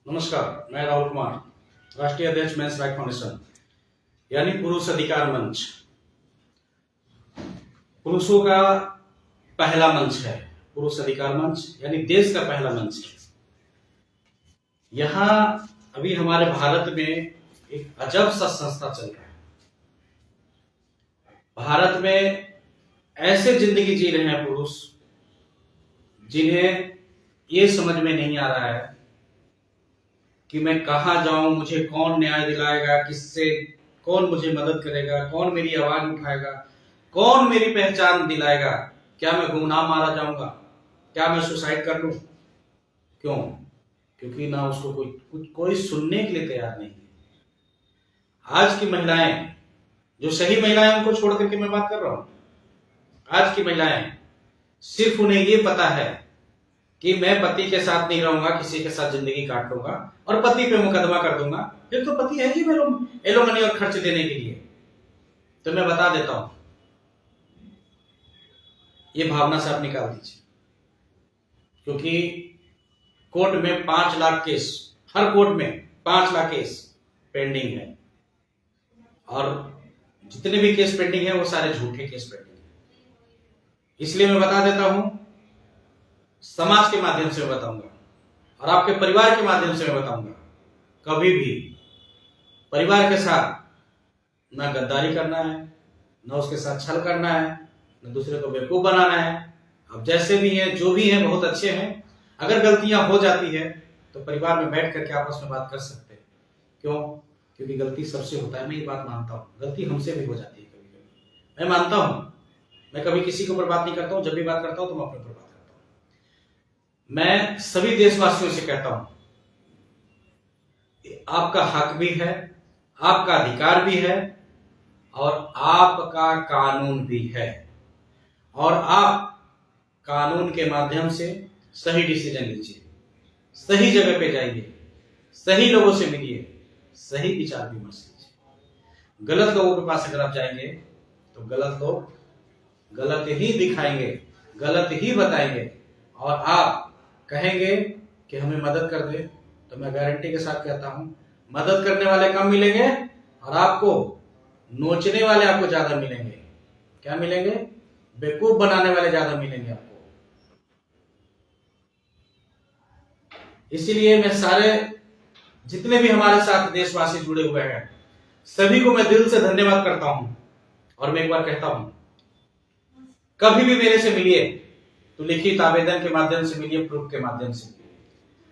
नमस्कार, मैं राहुल कुमार, राष्ट्रीय अध्यक्ष मेंस राइट फाउंडेशन यानी पुरुष अधिकार मंच। पुरुषों का पहला मंच है पुरुष अधिकार मंच, यानी देश का पहला मंच है। यहाँ अभी हमारे भारत में एक अजब सा संस्था चल रहा है। भारत में ऐसे जिंदगी जी रहे हैं पुरुष जिन्हें ये समझ में नहीं आ रहा है कि मैं कहाँ जाऊं, मुझे कौन न्याय दिलाएगा, किससे कौन मुझे मदद करेगा, कौन मेरी आवाज उठाएगा, कौन मेरी पहचान दिलाएगा। क्या मैं गुमनाम मारा जाऊंगा? क्या मैं सुसाइड कर लूं? क्यों? क्योंकि ना उसको कोई सुनने के लिए तैयार नहीं है। आज की महिलाएं, जो सही महिलाएं, उनको छोड़ करके मैं बात कर रहा हूं। आज की महिलाएं सिर्फ उन्हें ये पता है कि मैं पति के साथ नहीं रहूंगा, किसी के साथ जिंदगी काट लूंगा और पति पे मुकदमा कर दूंगा। फिर तो पति है ही एलोमनी और खर्च देने के लिए। तो मैं बता देता हूं, ये भावना से आप निकाल दीजिए, क्योंकि कोर्ट में 5 लाख केस, हर कोर्ट में 5 लाख केस पेंडिंग है, और जितने भी केस पेंडिंग है वो सारे झूठे केस पेंडिंग है। इसलिए मैं बता देता हूं, समाज के माध्यम से मैं बताऊंगा और आपके परिवार के माध्यम से मैं बताऊंगा, कभी भी परिवार के साथ ना गद्दारी करना है, ना उसके साथ छल करना है, ना दूसरे को बेवकूफ बनाना है। अब जैसे भी हैं, जो भी हैं, बहुत अच्छे हैं। अगर गलतियां हो जाती है तो परिवार में बैठ करके आपस में बात कर सकते हैं। क्यों? क्योंकि गलती सबसे होता है। मैं ये बात मानता हूँ, गलती हमसे भी हो जाती है कभी कभी, मैं मानता हूँ। मैं कभी किसी के ऊपर बात नहीं करता हूँ, जब भी बात करता हूँ तो मैं अपने ऊपर बात करता हूँ। मैं सभी देशवासियों से कहता हूं, आपका हक भी है, आपका अधिकार भी है और आपका कानून भी है, और आप कानून के माध्यम से सही डिसीजन लीजिए, सही जगह पे जाइए, सही लोगों से मिलिए, सही विचार विमर्श कीजिए। गलत लोगों के पास अगर आप जाएंगे तो गलत लोग गलत ही दिखाएंगे, गलत ही बताएंगे, और आप कहेंगे कि हमें मदद कर दे, तो मैं गारंटी के साथ कहता हूं, मदद करने वाले कम मिलेंगे और आपको नोचने वाले आपको ज्यादा मिलेंगे। क्या मिलेंगे? बेवकूफ बनाने वाले ज्यादा मिलेंगे आपको। इसीलिए मैं सारे जितने भी हमारे साथ देशवासी जुड़े हुए हैं, सभी को मैं दिल से धन्यवाद करता हूं। और मैं एक बार कहता हूं, कभी भी मेरे से मिलिए तो लिखित आवेदन के माध्यम से मिलिए, प्रूफ के माध्यम से मिलिए।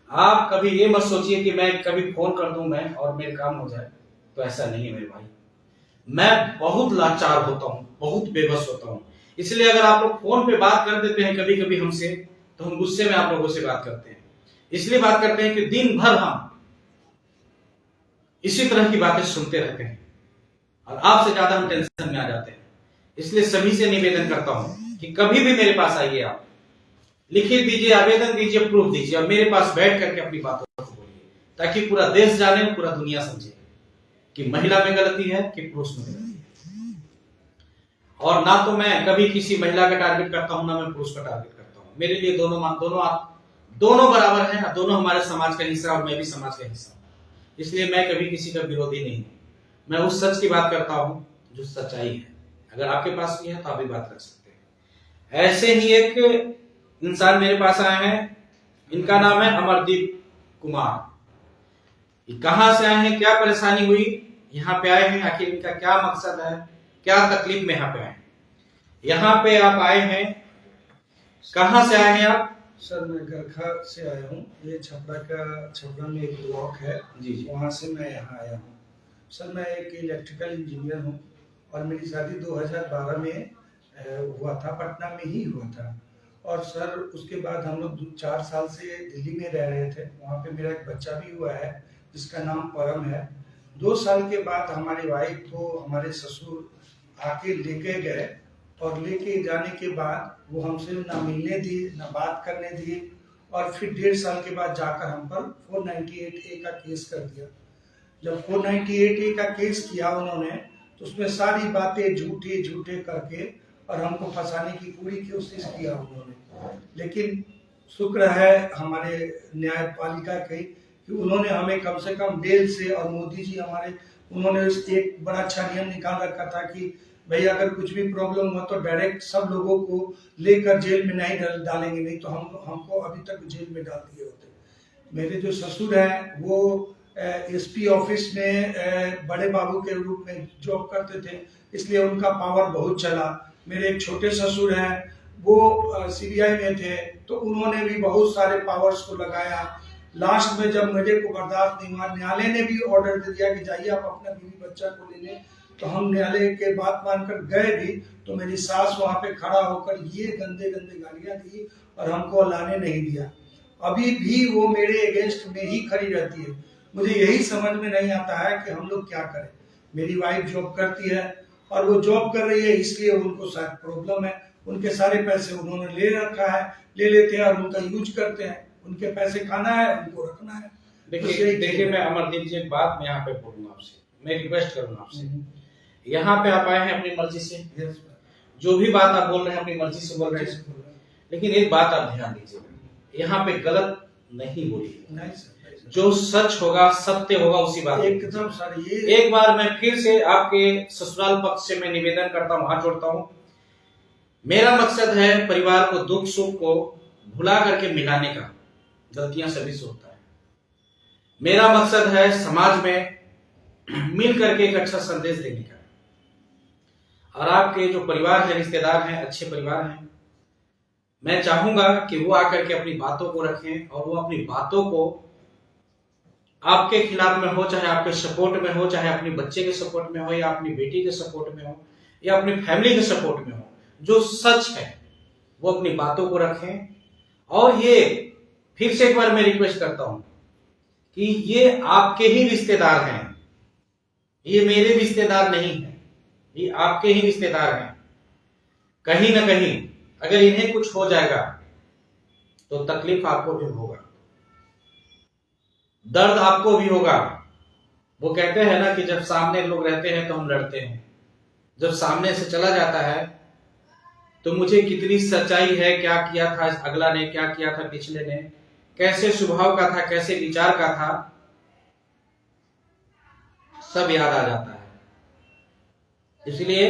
आप कभी ये मत सोचिए कि मैं कभी फोन कर दूं मैं और मेरे काम हो जाए, तो ऐसा नहीं है मेरे भाई। मैं बहुत लाचार होता हूं, बहुत बेबस होता हूं। इसलिए अगर आप लोग फोन पे बात कर देते हैं कभी कभी हमसे, तो हम गुस्से में आप लोगों से बात करते हैं। इसलिए बात करते हैं कि दिन भर हम इसी तरह की बातें सुनते रहते हैं और आपसे ज्यादा हम टेंशन में आ जाते हैं। इसलिए सभी से निवेदन करता हूं कि कभी भी मेरे पास आइए, आप लिखित दीजिए, आवेदन दीजिए, प्रूफ दीजिए, और मेरे पास बैठ करके अपनी बातों को बोलिए, ताकि पूरा देश जाने, पूरा दुनिया समझे कि महिला में गलती है कि पुरुष में गलती है। और ना तो मैं कभी किसी महिला का टारगेट करता हूं, ना मैं पुरुष का टारगेट करता हूं। मेरे लिए दोनों बराबर हैं, दोनों हमारे समाज का हिस्सा और मैं भी समाज का हिस्सा हूं। इसलिए मैं कभी किसी का विरोधी नहीं हूं। मैं उस सच की बात करता हूं जो सच्चाई है। अगर आपके पास भी है तो आप भी बात रख सकते हैं। ऐसे ही एक इंसान मेरे पास आए हैं, इनका नाम है अमरदीप कुमार। कहां से आए हैं, क्या परेशानी हुई, यहाँ पे आए हैं, आखिर इनका क्या मकसद है, क्या तकलीफ में यहाँ पे आए हैं। यहाँ पे आप आए हैं, कहां से आए हैं आप? सर मैं गरखा से आया हूँ। ये छपरा में एक ब्लॉक है जी जी। वहाँ से मैं यहाँ आया हूँ। सर मैं एक इलेक्ट्रिकल इंजीनियर हूँ और मेरी शादी 2012 में हुआ था, पटना में ही हुआ था। और सर उसके बाद हम लोग 4 साल से दिल्ली में रह रहे थे। वहाँ पे मेरा एक बच्चा भी हुआ है जिसका नाम परम है। 2 साल के बाद हमारी वाइफ को हमारे ससुर आके लेके गए, और लेके जाने के बाद वो हमसे ना मिलने दिए, ना बात करने दिए, और फिर 1.5 साल के बाद जाकर हम पर 498A का केस कर दिया। जब 498A का केस किया उन्होंने, तो उसमें सारी बातें झूठे करके और हमको फंसाने की पूरी कोशिश किया उन्होंने। लेकिन शुक्र है हमारे न्यायपालिका की कि उन्होंने हमें कम से कम बेल से, और मोदी जी हमारे, उन्होंने एक बड़ा अच्छा नियम निकाल रखा था कि भाई अगर कुछ भी प्रॉब्लम हुआ तो डायरेक्ट सब लोगों को लेकर जेल में नहीं डालेंगे, नहीं तो हमको अभी तक जेल में डाल दिए होते। मेरे जो ससुर हैं वो एसपी ऑफिस में बड़े बाबू के रूप में जॉब करते थे, इसलिए उनका पावर बहुत चला। मेरे एक छोटे ससुर हैं, वो सीबीआई में थे, तो उन्होंने भी बहुत सारे पावर्स को लगाया। लास्ट में जब मेरे को बर्दाश्त नहीं हुआ, न्यायालय ने भी ऑर्डर दे दिया कि जाइए आप अपना बीवी बच्चा को ले लें, तो हम न्यायालय के बात मानकर गए भी, तो मेरी सास वहां पे खड़ा होकर ये गंदे गंदे गालियां दी और हमको लाने नहीं दिया। अभी भी वो मेरे अगेंस्ट में ही खड़ी रहती है। मुझे यही समझ में नहीं आता है कि हम लोग क्या करें। मेरी वाइफ जॉब करती है और वो जॉब कर रही है, इसलिए उनको शायद प्रॉब्लम है। उनके सारे पैसे उन्होंने ले रखा है, ले लेते हैं और उनका यूज करते हैं। उनके पैसे खाना है, उनको रखना है। देखिए मैं अमरदीप जी एक बात मैं यहाँ पे बोलूंगा आपसे, मैं रिक्वेस्ट करूंगा आपसे। यहाँ पे आप आए हैं अपनी मर्जी से, जो भी बात आप बोल रहे हैं अपनी मर्जी से बोल रहे हैं, लेकिन एक बात आप ध्यान दीजिएगा, यहाँ पे गलत नहीं बोलिए। जो सच होगा, सत्य होगा, उसी बात एकदम सर। ये एक बार मैं फिर से आपके ससुराल पक्ष से मैं निवेदन करता हूँ, हाथ जोड़ता हूँ। मेरा मकसद है परिवार को दुख सुख को भुला करके मिलाने का। गलतियां सभी से होता है। मेरा मकसद है समाज में मिल करके एक अच्छा संदेश देने का। और आपके जो परिवार है, रिश्तेदार हैं, अच्छे परिवार हैं, मैं चाहूंगा कि वो आकर के अपनी बातों को रखें और वो अपनी बातों को आपके खिलाफ में हो, चाहे आपके सपोर्ट में हो, चाहे अपने बच्चे के सपोर्ट में हो, या अपनी बेटी के सपोर्ट में हो, या अपनी फैमिली के सपोर्ट में हो, जो सच है वो अपनी बातों को रखें। और ये फिर से एक बार मैं रिक्वेस्ट करता हूं कि ये आपके ही रिश्तेदार हैं, ये मेरे रिश्तेदार नहीं है, ये आपके ही रिश्तेदार हैं। कहीं ना कहीं अगर इन्हें कुछ हो जाएगा तो तकलीफ आपको भी होगा, दर्द आपको भी होगा। वो कहते हैं ना कि जब सामने लोग रहते हैं तो हम लड़ते हैं, जब सामने से चला जाता है तो मुझे कितनी सच्चाई है, क्या किया था अगला ने, क्या किया था पिछले ने, कैसे स्वभाव का था, कैसे विचार का था, सब याद आ जाता है। इसलिए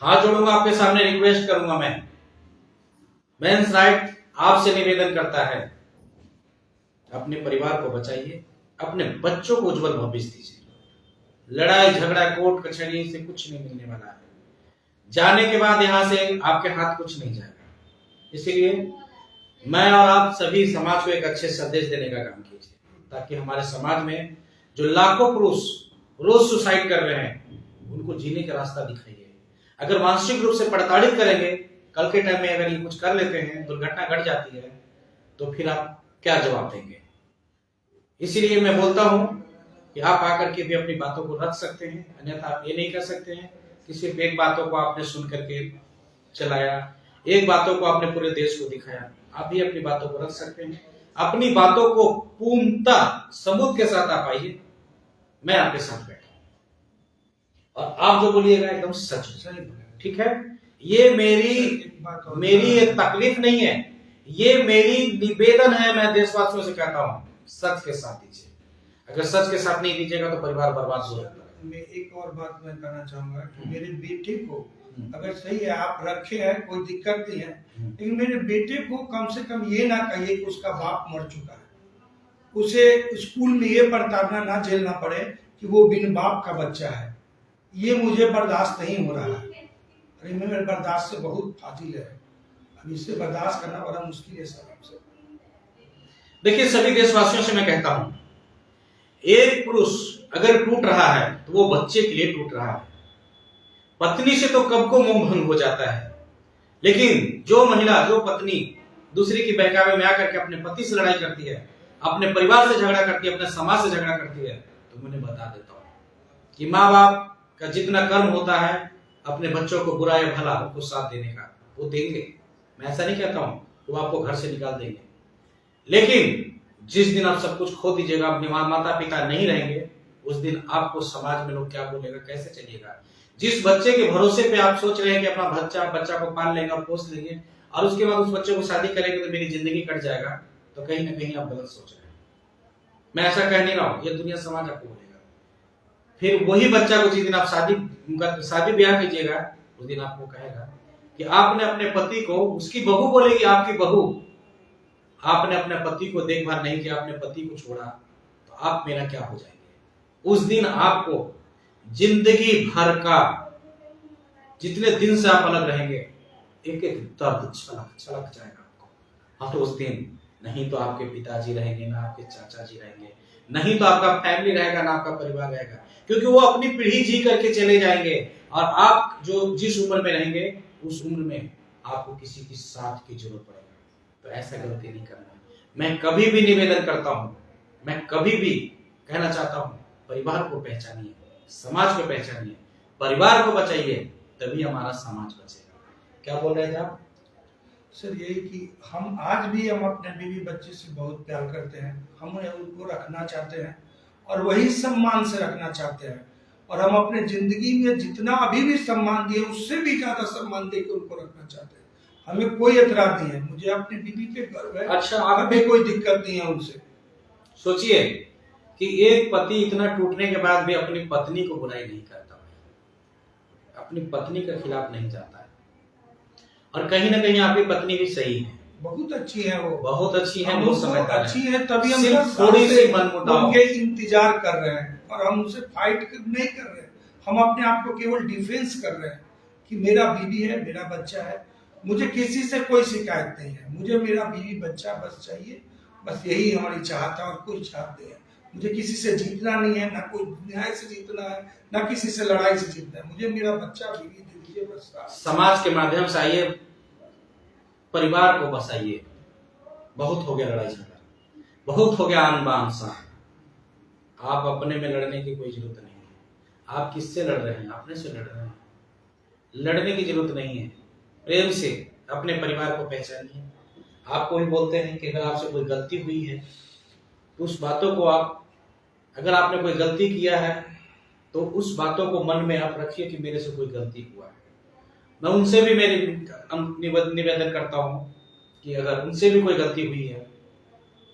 हाथ जोड़ूंगा आपके सामने, रिक्वेस्ट करूंगा मैं, मेंस राइट आपसे निवेदन करता है, अपने परिवार को बचाइए, अपने बच्चों को उज्जवल भविष्य दीजिए। लड़ाई झगड़ा कोर्ट कचहरी से कुछ नहीं मिलने वाला है। जाने के बाद यहां से आपके हाथ कुछ नहीं जाएगा। इसीलिए मैं और आप सभी समाज को एक अच्छे संदेश देने का काम कीजिए, ताकि हमारे समाज में जो लाखों पुरुष रोज सुसाइड कर रहे हैं उनको जीने का रास्ता दिखाइए। अगर मानसिक रूप से प्रताड़ित करेंगे, कल के टाइम में अगर ये कुछ कर लेते हैं, दुर्घटना घट जाती है, तो फिर आप क्या जवाब देंगे। इसीलिए मैं बोलता हूं कि आप आकर के भी अपनी बातों को रख सकते हैं, अन्यथा आप ये नहीं कर सकते हैं कि सिर्फ एक बातों को आपने सुन करके चलाया, एक बातों को आपने पूरे देश को दिखाया। आप भी अपनी बातों को रख सकते हैं, अपनी बातों को पूर्णतः सबूत के साथ आप आइए, मैं आपके साथ बैठा हूं और आप जो बोलिएगा एकदम सच सही, ठीक है। ये मेरी एक तकलीफ नहीं है, ये मेरी निवेदन है। मैं देशवासियों से कहता हूं, सच के साथ दीजिए। अगर सच के साथ नहीं दीजिएगा तो परिवार बर्बाद हो जाता है। मैं एक और बात मैं कहना चाहूंगा कि मेरे बेटे को, अगर सही है आप रखे हैं, कोई दिक्कत नहीं है, लेकिन मेरे बेटे को कम से कम ये ना कहिए कि उसका बाप मर चुका है, उसे स्कूल में ये प्रताड़ना ना झेलना पड़े कि वो बिन बाप का बच्चा है। ये मुझे बर्दाश्त नहीं हो रहा है। अरे मेरे बर्दाश्त से बहुत फाजिल है, अब इससे बर्दाश्त करना बड़ा मुश्किल है सर हमसे। देखिए सभी देशवासियों से मैं कहता हूं, एक पुरुष अगर टूट रहा है तो वो बच्चे के लिए टूट रहा है। पत्नी से तो कब को मोह भंग हो जाता है, लेकिन जो महिला, जो पत्नी दूसरे की बहकावे में आकर के अपने पति से लड़ाई करती है, अपने परिवार से झगड़ा करती है, अपने समाज से झगड़ा करती है, तो मैं बता देता हूं कि माँ बाप का जितना कर्म होता है अपने बच्चों को बुरा या भला उनको साथ देने का, वो देंगे। मैं ऐसा नहीं कहता हूं कि वो आपको घर से निकाल देंगे, लेकिन जिस दिन आप सब कुछ खो दीजिएगा, अपने माता पिता नहीं रहेंगे, उस दिन आपको समाज में लोग क्या बोलेगा, कैसे चलिएगा। जिस बच्चे के भरोसे पे आप सोच रहे हैं कि अपना बच्चा को पाल लेंगे और पोस लेंगे और उसके बाद उस बच्चे को शादी करेंगे तो मेरी जिंदगी कट जाएगा, तो कहीं ना कहीं आप गलत सोच रहे हैं। मैं ऐसा कह नहीं रहा हूं, ये दुनिया समाज आपको बोलेगा। फिर वही बच्चा को जिस दिन आप शादी ब्याह कीजिएगा, उस दिन आपको कहेगा कि आपने अपने पति को, उसकी बहू बोलेगी आपकी बहू, आपने अपने पति को देखभाल नहीं किया, अपने पति को छोड़ा, तो आप मेरा क्या हो जाएंगे। उस दिन आपको जिंदगी भर का, जितने दिन से आप अलग रहेंगे, एक एक दर्द छलक जाएगा आपको। हाँ, तो उस दिन नहीं तो आपके पिताजी रहेंगे, ना आपके चाचा जी रहेंगे, नहीं तो आपका फैमिली रहेगा, ना आपका परिवार रहेगा, क्योंकि वो अपनी पीढ़ी जी करके चले जाएंगे। और आप जो जिस उम्र में रहेंगे, उस उम्र में आपको किसी की साथ की जरूरत पड़ेगा। तो ऐसा गलती नहीं करना। मैं कभी भी निवेदन करता हूं, मैं कभी भी कहना चाहता हूं, परिवार को पहचानिए, समाज को पहचानिए, परिवार को बचाइए, तभी हमारा समाज बचेगा। क्या बोल रहे थे आप? सर यही कि हम आज भी हम अपने बीवी बच्चे से बहुत प्यार करते हैं, हम उनको रखना चाहते हैं और वही सम्मान से रखना चाहते हैं। और हम अपने जिंदगी में जितना अभी भी सम्मान दिए, उससे भी ज्यादा सम्मान देकर उनको रखना चाहते हैं। हमें कोई एतराज नहीं है, मुझे अपनी बीवी पे गर्व है। अच्छा, आप भी कोई दिक्कत नहीं है उनसे। सोचिए कि एक पति इतना टूटने के बाद भी अपनी पत्नी को बुराई नहीं करता, अपनी पत्नी के खिलाफ नहीं जाता है। और कहीं ना कहीं आपकी पत्नी भी सही है, बहुत अच्छी है, वो बहुत अच्छी है, हम बहुत उसको समझदार अच्छी है, तभी हम सिर्फ 10 साल थोड़ी से सी मनमुटाव उनके इंतजार कर रहे हैं और हम उनसे फाइट नहीं कर रहे हैं। हम अपने आप को केवल डिफेंस कर रहे हैं कि मेरा बीवी है, मेरा बच्चा है, मुझे किसी से कोई शिकायत नहीं है, मुझे मेरा बीवी बच्चा बस चाहिए, बस यही हमारी चाहत है और कोई चाहत नहीं है। मुझे किसी से जीतना नहीं है, ना कोई न्याय से जीतना है, ना किसी से लड़ाई से जीतना है, मुझे मेरा बच्चा बीवी दे दीजिए बस। समाज के माध्यम से आइए, परिवार को बसाइए। बहुत हो गया लड़ाई झगड़ा, बहुत हो गया आन बान सा। आप अपने में लड़ने की कोई जरूरत नहीं है। आप किससे लड़ रहे हैं? अपने से लड़ रहे हैं। लड़ने की जरूरत नहीं है। प्रेम से अपने परिवार को पहचानिए। आपको भी बोलते हैं कि अगर आपसे कोई गलती हुई है तो उस बातों को आप, अगर आपने कोई गलती किया है तो उस बातों को मन में आप रखिए कि मेरे से कोई गलती हुआ है। मैं उनसे भी मेरी निवेदन करता हूं कि अगर उनसे भी कोई गलती हुई है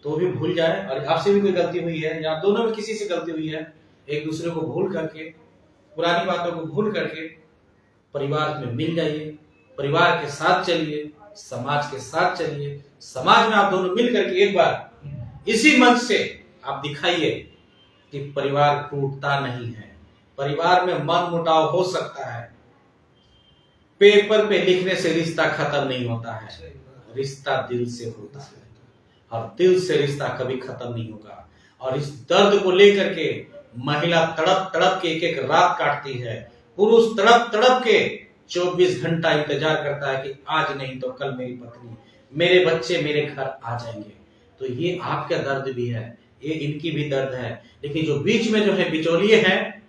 तो भी भूल जाए, और आपसे भी कोई गलती हुई है या दोनों में किसी से गलती हुई है, एक दूसरे को भूल करके, पुरानी बातों को भूल करके परिवार में मिल जाइए, परिवार के साथ चलिए, समाज के साथ चलिए। समाज में आप दोनों मिल करके एक बार इसी मंच से आप दिखाइए कि परिवार टूटता नहीं है, परिवार में मन मुटाव हो सकता है, पेपर पे लिखने से रिश्ता खत्म नहीं होता है, रिश्ता दिल से होता है और दिल से रिश्ता कभी खत्म नहीं होगा। और इस दर्द को लेकर के महिला तड़प तड़प के एक एक रात काटती है, पुरुष तड़प तड़प के 24 घंटा इंतजार करता है कि आज नहीं तो कल मेरी पत्नी, मेरे बच्चे मेरे घर आ जाएंगे। तो ये आपका दर्द भी है, ये इनकी भी दर्द है, लेकिन जो बीच में जो है बिचौलिए हैं,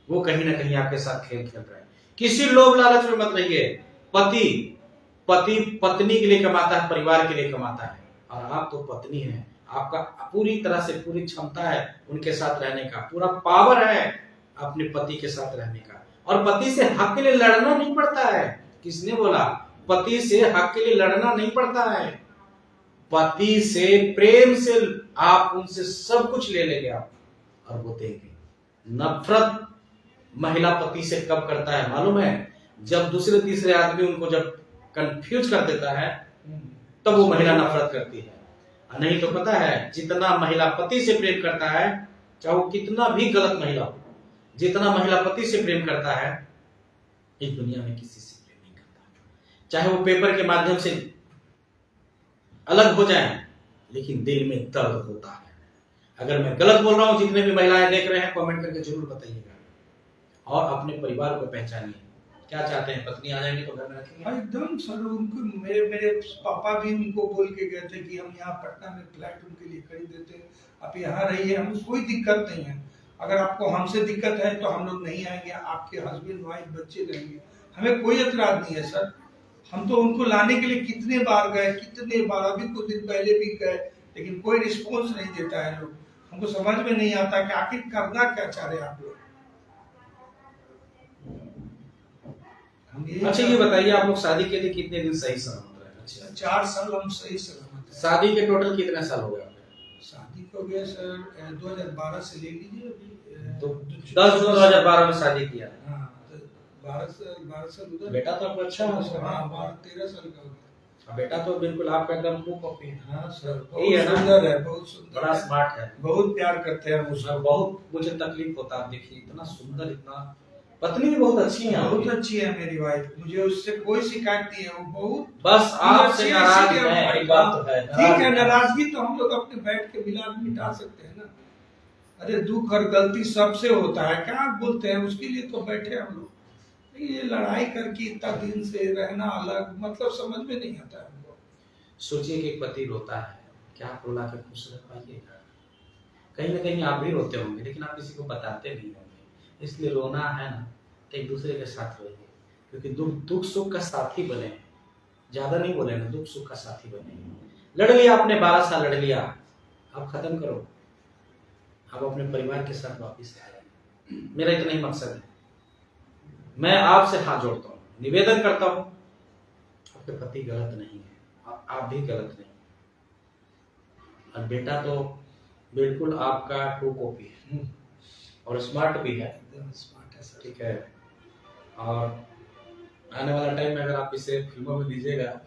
वो कहीं ना कहीं आपके साथ खेल खेल रहे हैं। किसी लोभ लालच में मत रहिए। पति पत्नी के लिए कमाता है, परिवार के लिए कमाता है, और आप तो पत्नी हैं। आपका पूरी तरह से पूरी क्षमता है उनके साथ रहने का, पूरा पावर है अपने पति के साथ रहने का। और पति से हक के लिए लड़ना नहीं पड़ता है। किसने बोला? पति से हक के लिए लड़ना नहीं पड़ता है। पति से प्रेम से आप उनसे सब कुछ ले लेंगे आप, और वो देंगे। नफरत महिला पति से कब करता है मालूम है? जब दूसरे तीसरे आदमी उनको जब कंफ्यूज कर देता है, तब वो महिला नफरत करती है। नहीं तो पता है, जितना महिला पति से प्रेम करता है, चाहे वो कितना भी गलत महिला हो, जितना महिला पति से प्रेम करता है, इस दुनिया में किसी से प्रेम नहीं करता। चाहे वो पेपर के माध्यम से अलग हो जाए, लेकिन दिल में दर्द होता है। अगर मैं गलत बोल रहा हूं, जितने भी महिलाएं देख रहे हैं, कमेंट करके जरूर बताइएगा। और अपने परिवार को पहचानिए। क्या चाहते हैं? पत्नी आ जाएंगे तो घर में रखेंगे? एकदम सर, उनको मेरे पापा भी उनको बोल के गए थे कि हम यहाँ पटना में फ्लैट उनके लिए खरीद देते हैं, आप यहाँ रहिए, हमें कोई दिक्कत नहीं है। अगर आपको हमसे दिक्कत है तो हम लोग नहीं आएंगे, आपके हस्बैंड वाइफ बच्चे रहेंगे, हमें कोई एतराज नहीं है सर। हम तो उनको लाने के लिए कितने बार गए, कितने बार, अभी कुछ दिन पहले भी गए, लेकिन कोई रिस्पॉन्स नहीं देता है लोग। हमको समझ में नहीं आता कि आखिर करना क्या चाह रहे आप लोग। अच्छा ये बताइए, आप लोग शादी के लिए कितने दिन सही सहमत रहे? अच्छा 4 साल हम सही सहमत हैं। शादी के टोटल कितने साल हो गए? शादी हो गया सर 2012 से ले लीजिए अभी तो 10 जून 2012 में शादी किया। हाँ, तो 12 साल उधर। बेटा तो आपको अच्छा है। हाँ 13 साल का हो गया। बेटा तो बिल्कुल आपका एकदम ट्रू कॉपी है। हाँ सर यही है बहुत ना? सुंदर है, बहुत सुंदर बड़ा है, स्मार्ट है। बहुत प्यार करते हैं मुझे। उसमें बहुत मुझे तकलीफ होता है, आप देखिए इतना सुंदर, इतना पत्नी भी बहुत अच्छी है बहुत आपकी। अच्छी है मेरी वाइफ, मुझे उससे कोई शिकायत नहीं है, वो बहुत बस आपसे अच्छी नाराज है, है, एक बात तो है। ठीक है, नाराजगी तो हम लोग अपने बैठ के मिला मिटा सकते हैं ना। अरे दुख और गलती सबसे होता है, क्या आप बोलते हैं, उसके लिए तो बैठे हम लोग। ये लड़ाई करके इतना दिन से रहना अलग, मतलब समझ में नहीं आता है हमको। सोचिए कि एक पति रोता है, क्या आप रुला के खुश रह पाइएगा? कहीं ना कहीं आप भी रोते होंगे, लेकिन आप किसी को बताते नहीं होंगे। इसलिए रोना है ना, तो एक दूसरे के साथ रोइए, क्योंकि दुख सुख का साथी बने। ज्यादा नहीं बोले ना, दुख सुख का साथी बने। लड़ लिया आपने, 12 साल लड़ लिया, अब खत्म करो, अब अपने परिवार के साथ वापिस आए। मेरा इतना ही मकसद है। मैं आपसे हाथ जोड़ता हूँ, निवेदन करता हूँ, आपके पति गलत नहीं है, आप भी गलत नहीं। और बेटा तो बिल्कुल आपका ट्रू कॉपी है और स्मार्ट भी है, स्मार्ट है सर। ठीक है। और आने वाला टाइम में अगर आप इसे फिल्मों में दीजिएगा,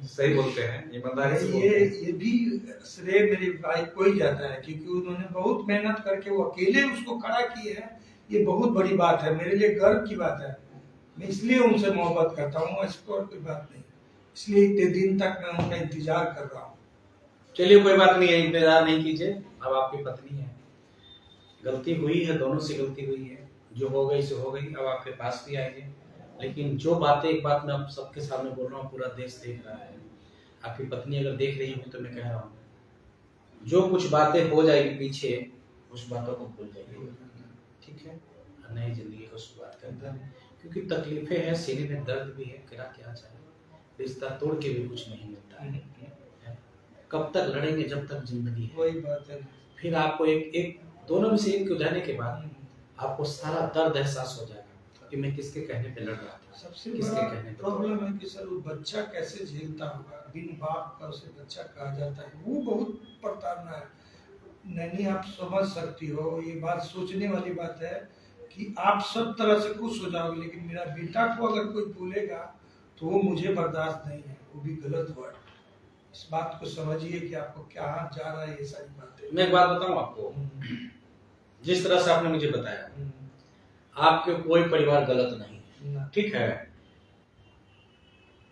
सही बोलते हैं, ईमानदारी से बोलते हैं। ये भी श्रेय मेरी वाइफ को ही जाता है, क्योंकि उन्होंने बहुत मेहनत करके वो अकेले उसको खड़ा किए हैं। ये बहुत बड़ी बात है, मेरे लिए गर्व की बात है। मैं इसलिए उनसे मोहब्बत करता हूँ, ऐसी और कोई बात नहीं। इसलिए इतने दिन तक मैं उनका इंतजार कर रहा हूँ। चलिए कोई बात नहीं है, इंतजार नहीं कीजिए, अब आपकी पत्नी है, गलती हुई है, दोनों से गलती हुई है, जो हो गई सो हो गई। अब आपके पास भी आएंगे, लेकिन जो बातें, एक बात मैं आप सबके सामने बोल रहा हूँ, पूरा देश देख रहा है, आपकी पत्नी अगर देख रही होगी तो मैं कह रहा हूँ, जो कुछ बातें हो जाएगी पीछे, उस बातों को भूल जाइए, ठीक है, नई जिंदगी को शुरुआत करते हैं। क्योंकि तकलीफें हैं, सीने में दर्द भी है, क्या क्या चाहे, रिश्ता तोड़ के भी कुछ नहीं मिलता है। कब तक लड़ेंगे, जब तक जिंदगी है। वही बात है। फिर आपको एक दोनों में से एक हो जाने के बाद आपको सारा दर्द एहसास हो जाएगा कि मैं किसके कहने पे लड़ रहा था, सबसे किसके बड़ा कहने पे। प्रॉब्लम है कि सर वो बच्चा कैसे झेलता होगा, बिन बाप का उसे बच्चा कहा जाता है, वो बहुत प्रताड़ना है। नैनी आप समझ सकती हो, ये बात सोचने वाली बात है कि आप सब तरह से खुश हो जाओगे, लेकिन मेरा बेटा को अगर कोई बोलेगा तो वो मुझे बर्दाश्त नहीं है, वो भी गलत वर्ड। इस बात को समझिए कि आपको क्या जा रहा है, ये सारी बातें। मैं एक बात बताऊं आपको, जिस तरह से आपने मुझे बताया, आपके कोई परिवार गलत नहीं है, ठीक है।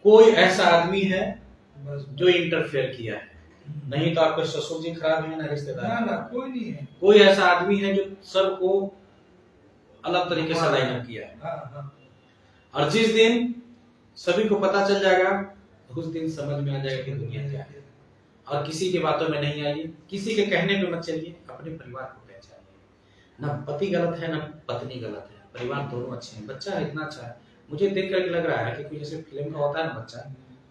कोई ऐसा आदमी है जो इंटरफेयर किया है, नहीं तो आपके ससुर जी खराब है ना, रिश्तेदार ना कोई नहीं है। कोई ऐसा आदमी है जो सबको अलग तरीके से लाइन अप किया है। हाँ। और जिस दिन सभी को पता चल जाएगा, उस दिन समझ में आ जाएगा कि दुनिया क्या है। और किसी की बातों में नहीं आइए, किसी के कहने पे मत चलिए, अपने परिवार को पहचानिए। ना पति गलत है, ना पत्नी गलत है, परिवार दोनों अच्छे हैं, बच्चा इतना अच्छा है। मुझे देख कर लग रहा है कि कोई जैसे फिल्म का होता है ना बच्चा,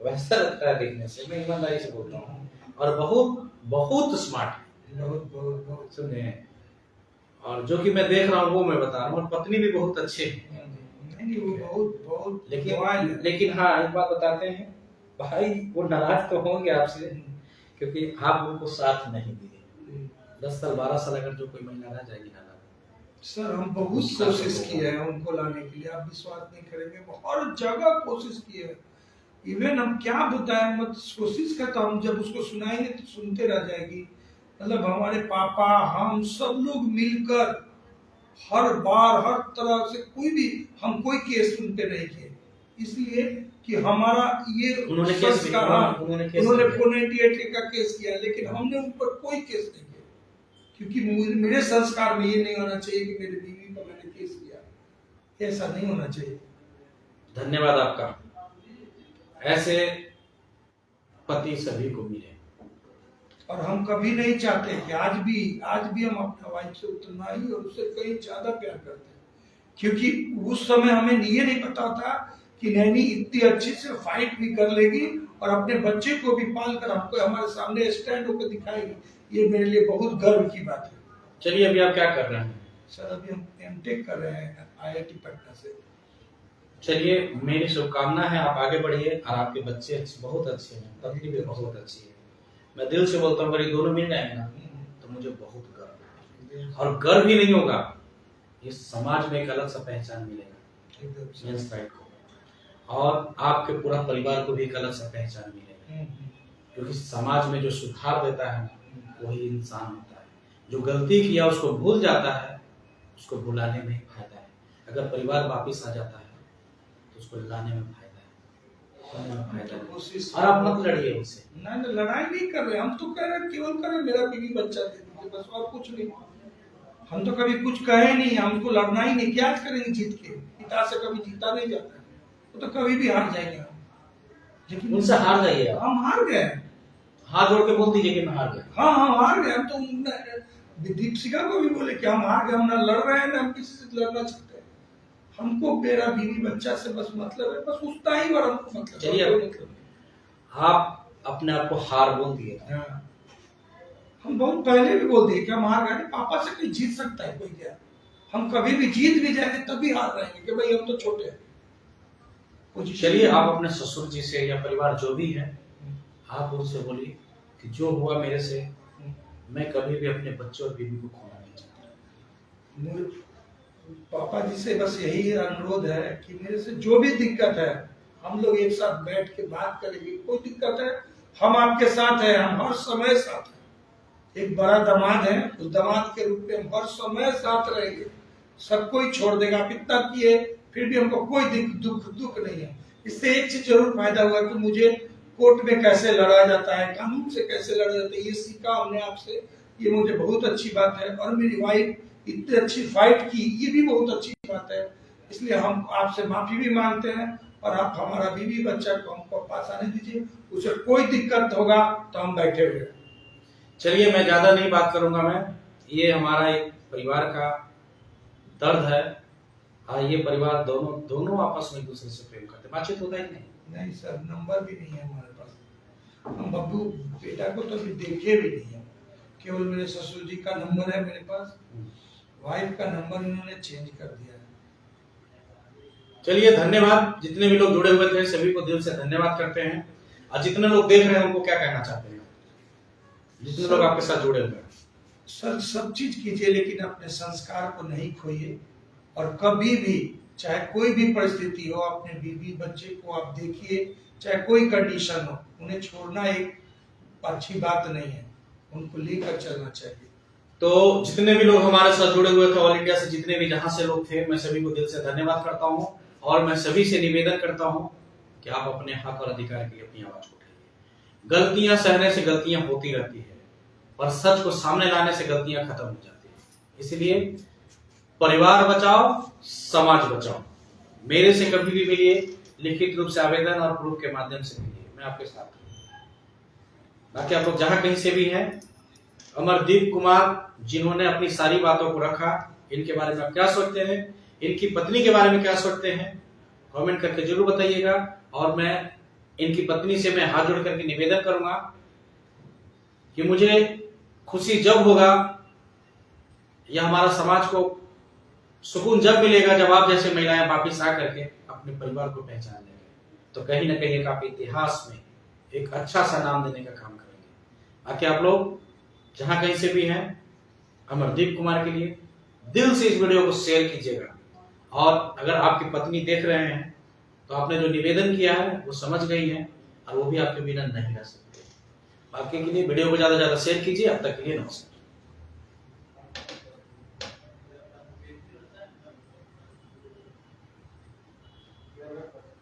वैसा लगता है देखने से, मैं ईमानदारी से बोल रहा हूँ। और बहुत बहुत स्मार्ट है, बहुत सुने। और जो कि मैं देख रहा हूँ वो मैं बता रहा हूँ, और पत्नी भी बहुत अच्छे है। नहीं, वो बहुत लेकिन हाँ एक बात बताते हैं भाई, वो नाराज तो होंगे आपसे, क्योंकि आप उनको साथ नहीं दिए। 10 साल 12 साल अगर जो कोई महिला रह जाएगी ना, सर हम बहुत कोशिश किए हैं उनको लाने के लिए, आप विश्वास नहीं करेंगे, हर जगह कोशिश किए हैं। इवन हम क्या बताएं, मत कोशिश करता हूँ, जब उसको सुनाएंगे तो सुनते रह जाएगी। मतलब हमारे पापा, हम सब लोग मिलकर हर बार हर तरह से कोई केस सुनते नहीं किए, इसलिए कि हमारा ये उन्होंने 498 का केस किया, लेकिन हमने उन पर कोई केस नहीं किया, क्योंकि मेरे संस्कार में ये नहीं होना चाहिए कि मेरी बीवी पर मैंने केस किया, ऐसा नहीं होना चाहिए। धन्यवाद आपका, ऐसे पति सभी को मिले। और हम कभी नहीं चाहते कि आज भी हम अपना वाइफ से उतना ही और उससे कहीं ज्यादा प्यार करते हैं, क्योंकि उस समय हमें ये नहीं पता था कि नैनी इतनी अच्छे से फाइट भी कर लेगी और अपने बच्चे को भी पाल कर हमको हमारे सामने स्टैंड होकर दिखाएगी। ये मेरे लिए बहुत गर्व की बात है। चलिए अभी आप क्या कर रहे हैं? सर अभी हम एमटेक कर रहे हैं IIT पटना से। चलिए मेरी शुभकामना है, आप आगे बढ़िए, और आपके बच्चे बहुत अच्छे हैं, पत्नी भी बहुत अच्छी है। मैं दिल से बोलता हूँ, अगर ये दोनों मिल जाएंगे ना तो मुझे बहुत गर्व है। और गर्व ही नहीं होगा, ये समाज में एक अलग सा पहचान मिलेगा जेंट्स राइट को, और आपके पूरा परिवार को भी एक अलग सा पहचान मिलेगा। क्योंकि समाज में जो सुधार देता है ना, वही इंसान होता है। जो गलती किया उसको भूल जाता है, उसको भुलाने में फायदा है। अगर परिवार वापिस आ जाता है तो उसको लाने में फायदा है। कोशिश और आप मत लड़िए उनसे। ना लड़ाई नहीं कर रहे, हम तो कह रहे केवल कर रहे मेरा बीवी बच्चा दे दीजिए, बस और कुछ नहीं। हम तो कभी कुछ कहे नहीं, हमको लड़ना ही नहीं, क्या करेंगे जीत के? पिता से कभी जीता नहीं जाता है, वो तो कभी भी हार जाएंगे हम। लेकिन उनसे हार जाइए आप। हम हार गए, हाथ जोड़ के बोल दीजिए कि मैं हार गया। हाँ हाँ हार गए हम तो। दीपिका को भी बोले कि हम हार गए, हम ना लड़ रहे हैं ना हम किसी से लड़ना चाहते हैं। हमको मेरा बीवी बच्चा से बस मतलब है, बस उतना ही और हमको मतलब। चलिए आप अपने आप को हार बोल दिए। हाँ। हम बहुत पहले भी बोल दिए कि हम हार गए, पापा से कोई जीत सकता है कोई क्या? हम कभी भी जीत भी जाएंगे तभी हार रहेंगे कि भाई हम तो छोटे हैं। चलिए आप अपने ससुर जी से या परिवार जो भी है, आप उनसे बोलिए कि जो हुआ मेरे से, मैं कभी भी अपने बच्चे और बीवी को खोना नहीं चाहता। पापा जी से बस यही अनुरोध है कि मेरे से जो भी दिक्कत है हम लोग एक साथ बैठ के बात करेंगे। कोई दिक्कत है हम आपके साथ हैं, हम हर समय साथ हैं। एक बड़ा दामाद है, उस दामाद के रूप में हम हर समय साथ रहेंगे। सब कोई छोड़ देगा, आप इतना किए फिर भी हमको कोई दुख नहीं है। इससे एक चीज जरूर फायदा हुआ कि मुझे कोर्ट में कैसे लड़ा जाता है, कानून से कैसे लड़ा जाता है, ये सीखा हमने आपसे। ये मुझे बहुत अच्छी बात है। और मेरी वाइफ इतनी अच्छी फाइट की, ये भी बहुत अच्छी बात है। इसलिए हम आपसे माफी भी मांगते हैं और आप हमारा बीवी बच्चा को हमको पास आने दीजिए। उसे कोई दिक्कत होगा तो हम बैठे हुए। चलिए मैं ज्यादा नहीं बात करूंगा। मैं ये हमारा एक परिवार का दर्द है। ये परिवार दोनों आपस में एक दूसरे से प्रेम करते, बातचीत होता ही नहीं सर, नंबर भी नहीं है हमारे पास। हम बब्बू बेटा को तो अभी देखे भी नहीं है। केवल मेरे ससुर जी का नंबर है मेरे पास, वाइफ का नंबर इन्होंने चेंज कर दिया है। चलिए धन्यवाद। जितने भी लोग जुड़े हुए थे सभी को दिल से धन्यवाद करते हैं। और जितने लोग देख रहे हैं उनको क्या कहना चाहते हैं, जितने लोग आपके साथ जुड़े हुए हैं? सर सब चीज कीजिए लेकिन अपने संस्कार को नहीं खोइए। और कभी भी चाहे कोई भी परिस्थिति हो, अपने बीवी बच्चे को आप देखिए, चाहे कोई कंडीशन हो, उन्हें छोड़ना एक अच्छी बात नहीं है, उनको लेकर चलना चाहिए। तो जितने भी लोग हमारे साथ जुड़े हुए थे ऑल इंडिया से, जितने भी जहां से लोग थे, मैं सभी को दिल से धन्यवाद करता हूं। और मैं सभी से निवेदन करता हूं कि आप अपने हक और अधिकार के लिए अपनी आवाज उठाइए। गलतियां सहने से गलतियां होती रहती है, और सच को सामने लाने से गलतियां खत्म हो जाती है। इसलिए परिवार बचाओ, समाज बचाओ। मेरे से कभी भी मिलिए, लिखित रूप से आवेदन और प्रूफ के माध्यम से मिलिए, मैं आपके साथ हूं। बाकी आप लोग जहां कहीं से भी हैं, अमरदीप कुमार जिन्होंने अपनी सारी बातों को रखा, इनके बारे में आप क्या सोचते हैं, इनकी पत्नी के बारे में क्या सोचते हैं, कमेंट करके जरूर बताइएगा। और मैं इनकी पत्नी से मैं हाथ जोड़ करके निवेदन करूंगा कि मुझे खुशी जब होगा या हमारा समाज को सुकून जब मिलेगा जब आप जैसे महिलाएं वापिस आ करके अपने परिवार को पहचान लेंगे, तो कहीं ना कहीं आप इतिहास में एक अच्छा सा नाम देने का काम करेंगे। बाकी आप लोग जहां कहीं से भी हैं, अमरदीप कुमार के लिए दिल से इस वीडियो को शेयर कीजिएगा। और अगर आपकी पत्नी देख रहे हैं तो आपने जो निवेदन किया है वो समझ गई है, और वो भी आपके बिना नहीं रह सकते। बाकी के लिए वीडियो को ज्यादा से ज्यादा शेयर कीजिए। अब तक के लिए नमस्कार। Yeah.